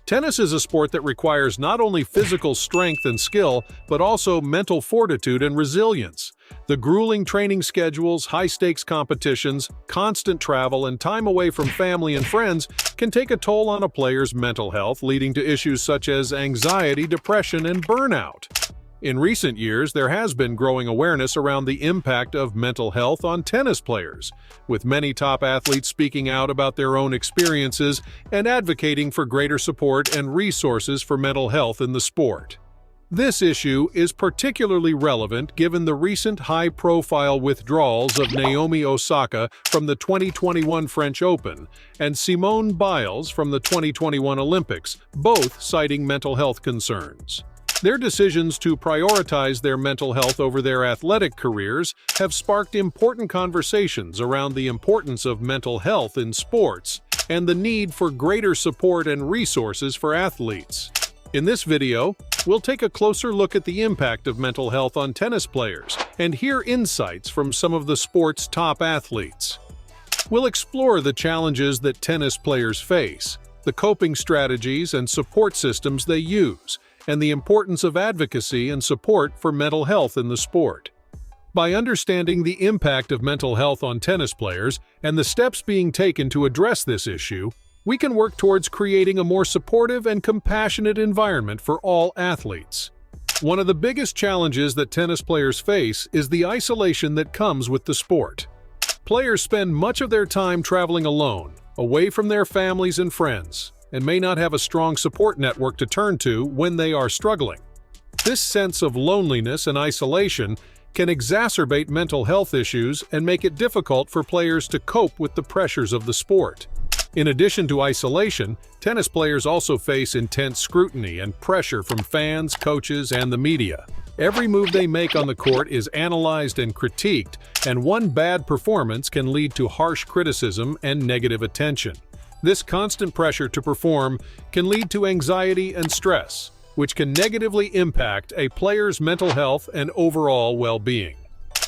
Tennis is a sport that requires not only physical strength and skill, but also mental fortitude and resilience. The grueling training schedules, high-stakes competitions, constant travel, and time away from family and friends can take a toll on a player's mental health, leading to issues such as anxiety, depression, and burnout. In recent years, there has been growing awareness around the impact of mental health on tennis players, with many top athletes speaking out about their own experiences and advocating for greater support and resources for mental health in the sport. This issue is particularly relevant given the recent high-profile withdrawals of Naomi Osaka from the 2021 French Open and Simone Biles from the 2021 Olympics, both citing mental health concerns. Their decisions to prioritize their mental health over their athletic careers have sparked important conversations around the importance of mental health in sports and the need for greater support and resources for athletes. In this video, we'll take a closer look at the impact of mental health on tennis players and hear insights from some of the sport's top athletes. We'll explore the challenges that tennis players face, the coping strategies and support systems they use, and the importance of advocacy and support for mental health in the sport. By understanding the impact of mental health on tennis players and the steps being taken to address this issue, we can work towards creating a more supportive and compassionate environment for all athletes. One of the biggest challenges that tennis players face is the isolation that comes with the sport. Players spend much of their time traveling alone, away from their families and friends, and may not have a strong support network to turn to when they are struggling. This sense of loneliness and isolation can exacerbate mental health issues and make it difficult for players to cope with the pressures of the sport. In addition to isolation, tennis players also face intense scrutiny and pressure from fans, coaches, and the media. Every move they make on the court is analyzed and critiqued, and one bad performance can lead to harsh criticism and negative attention. This constant pressure to perform can lead to anxiety and stress, which can negatively impact a player's mental health and overall well-being.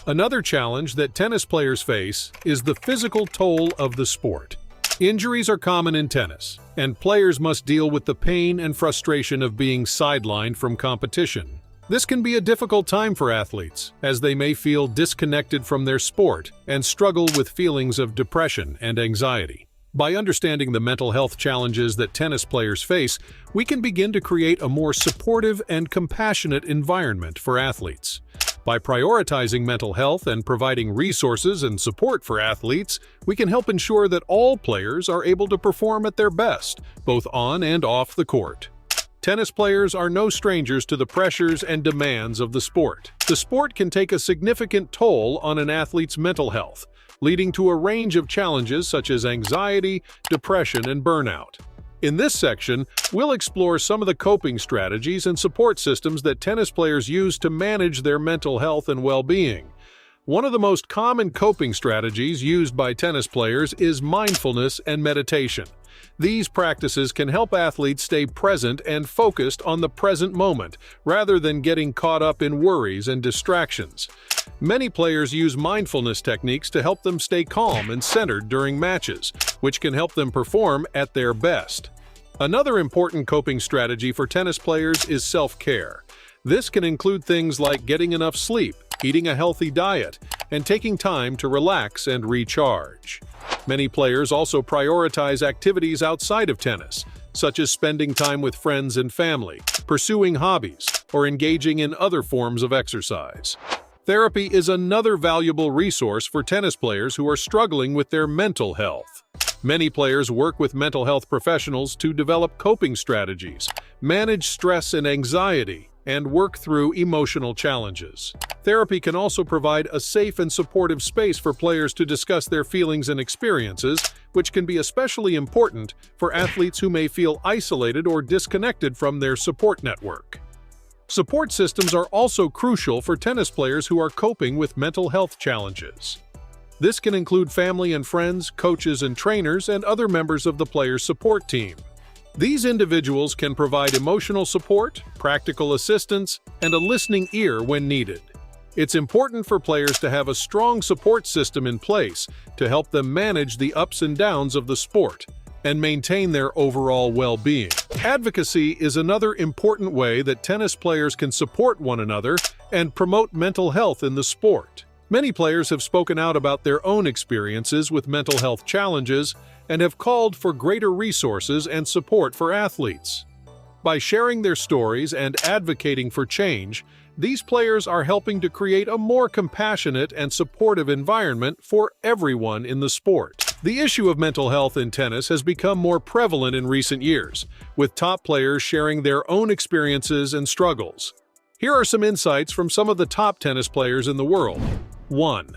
Another challenge that tennis players face is the physical toll of the sport. Injuries are common in tennis, and players must deal with the pain and frustration of being sidelined from competition. This can be a difficult time for athletes, as they may feel disconnected from their sport and struggle with feelings of depression and anxiety. By understanding the mental health challenges that tennis players face, we can begin to create a more supportive and compassionate environment for athletes. By prioritizing mental health and providing resources and support for athletes, we can help ensure that all players are able to perform at their best, both on and off the court. Tennis players are no strangers to the pressures and demands of the sport. The sport can take a significant toll on an athlete's mental health, leading to a range of challenges such as anxiety, depression, and burnout. In this section, we'll explore some of the coping strategies and support systems that tennis players use to manage their mental health and well-being. One of the most common coping strategies used by tennis players is mindfulness and meditation. These practices can help athletes stay present and focused on the present moment, rather than getting caught up in worries and distractions. Many players use mindfulness techniques to help them stay calm and centered during matches, which can help them perform at their best. Another important coping strategy for tennis players is self-care. This can include things like getting enough sleep, eating a healthy diet, and taking time to relax and recharge. Many players also prioritize activities outside of tennis, such as spending time with friends and family, pursuing hobbies, or engaging in other forms of exercise. Therapy is another valuable resource for tennis players who are struggling with their mental health. Many players work with mental health professionals to develop coping strategies, manage stress and anxiety, and work through emotional challenges. Therapy can also provide a safe and supportive space for players to discuss their feelings and experiences, which can be especially important for athletes who may feel isolated or disconnected from their support network. Support systems are also crucial for tennis players who are coping with mental health challenges. This can include family and friends, coaches and trainers, and other members of the player's support team. These individuals can provide emotional support, practical assistance, and a listening ear when needed. It's important for players to have a strong support system in place to help them manage the ups and downs of the sport, and maintain their overall well-being. Advocacy is another important way that tennis players can support one another and promote mental health in the sport. Many players have spoken out about their own experiences with mental health challenges and have called for greater resources and support for athletes. By sharing their stories and advocating for change, these players are helping to create a more compassionate and supportive environment for everyone in the sport. The issue of mental health in tennis has become more prevalent in recent years, with top players sharing their own experiences and struggles. Here are some insights from some of the top tennis players in the world. 1.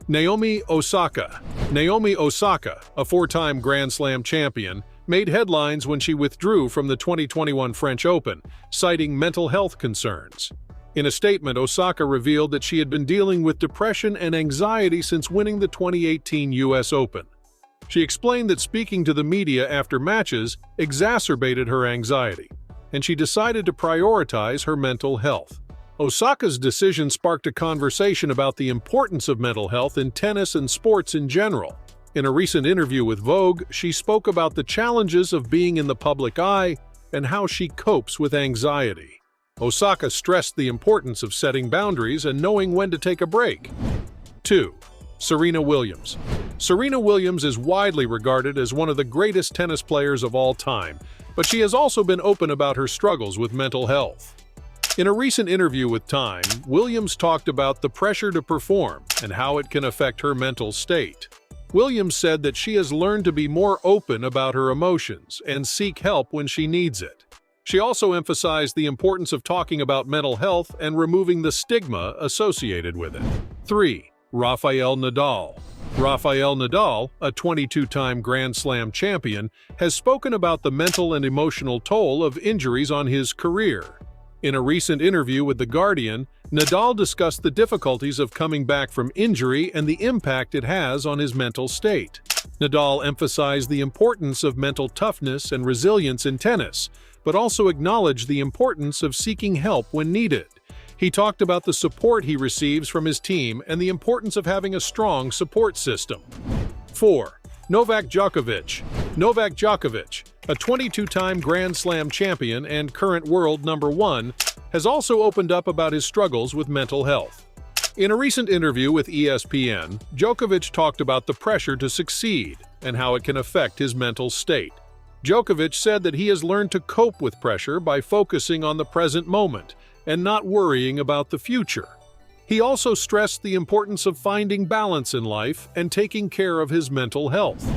Naomi Osaka. Naomi Osaka, a four-time Grand Slam champion, made headlines when she withdrew from the 2021 French Open, citing mental health concerns. In a statement, Osaka revealed that she had been dealing with depression and anxiety since winning the 2018 US Open. She explained that speaking to the media after matches exacerbated her anxiety, and she decided to prioritize her mental health. Osaka's decision sparked a conversation about the importance of mental health in tennis and sports in general. In a recent interview with Vogue, she spoke about the challenges of being in the public eye and how she copes with anxiety. Osaka stressed the importance of setting boundaries and knowing when to take a break. 2. Serena Williams. Serena Williams is widely regarded as one of the greatest tennis players of all time, but she has also been open about her struggles with mental health. In a recent interview with Time, Williams talked about the pressure to perform and how it can affect her mental state. Williams said that she has learned to be more open about her emotions and seek help when she needs it. She also emphasized the importance of talking about mental health and removing the stigma associated with it. 3. Rafael Nadal. Rafael Nadal, a 22-time Grand Slam champion, has spoken about the mental and emotional toll of injuries on his career. In a recent interview with The Guardian, Nadal discussed the difficulties of coming back from injury and the impact it has on his mental state. Nadal emphasized the importance of mental toughness and resilience in tennis, but also acknowledged the importance of seeking help when needed. He talked about the support he receives from his team and the importance of having a strong support system. 4. Novak Djokovic. Novak Djokovic, a 22-time Grand Slam champion and current world number 1, has also opened up about his struggles with mental health. In a recent interview with ESPN, Djokovic talked about the pressure to succeed and how it can affect his mental state. Djokovic said that he has learned to cope with pressure by focusing on the present moment and not worrying about the future. He also stressed the importance of finding balance in life and taking care of his mental health.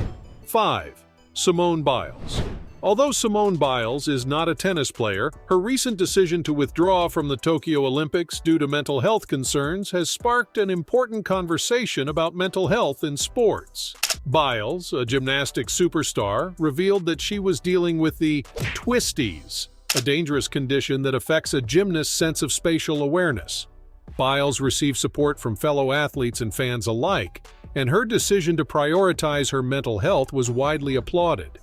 5. Simone Biles. Although Simone Biles is not a tennis player, her recent decision to withdraw from the Tokyo Olympics due to mental health concerns has sparked an important conversation about mental health in sports. Biles, a gymnastics superstar, revealed that she was dealing with the twisties, a dangerous condition that affects a gymnast's sense of spatial awareness. Biles received support from fellow athletes and fans alike, and her decision to prioritize her mental health was widely applauded.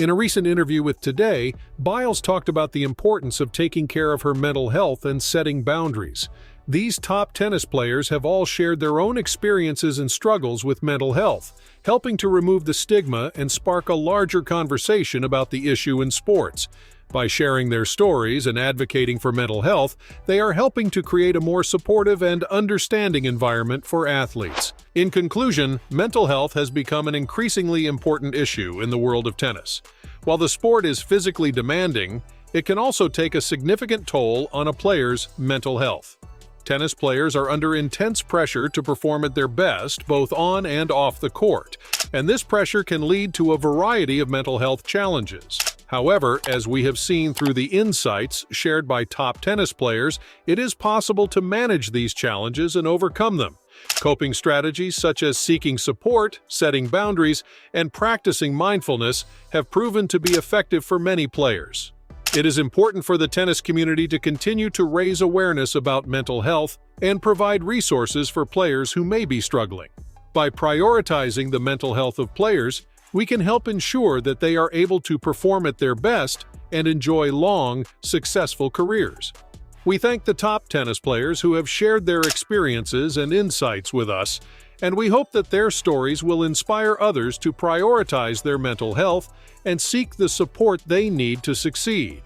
In a recent interview with Today, Biles talked about the importance of taking care of her mental health and setting boundaries. These top tennis players have all shared their own experiences and struggles with mental health, helping to remove the stigma and spark a larger conversation about the issue in sports. By sharing their stories and advocating for mental health, they are helping to create a more supportive and understanding environment for athletes. In conclusion, mental health has become an increasingly important issue in the world of tennis. While the sport is physically demanding, it can also take a significant toll on a player's mental health. Tennis players are under intense pressure to perform at their best both on and off the court, and this pressure can lead to a variety of mental health challenges. However, as we have seen through the insights shared by top tennis players, it is possible to manage these challenges and overcome them. Coping strategies such as seeking support, setting boundaries, and practicing mindfulness have proven to be effective for many players. It is important for the tennis community to continue to raise awareness about mental health and provide resources for players who may be struggling. By prioritizing the mental health of players, we can help ensure that they are able to perform at their best and enjoy long, successful careers. We thank the top tennis players who have shared their experiences and insights with us, and we hope that their stories will inspire others to prioritize their mental health and seek the support they need to succeed.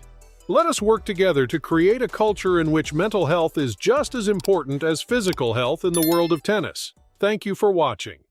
Let us work together to create a culture in which mental health is just as important as physical health in the world of tennis. Thank you for watching.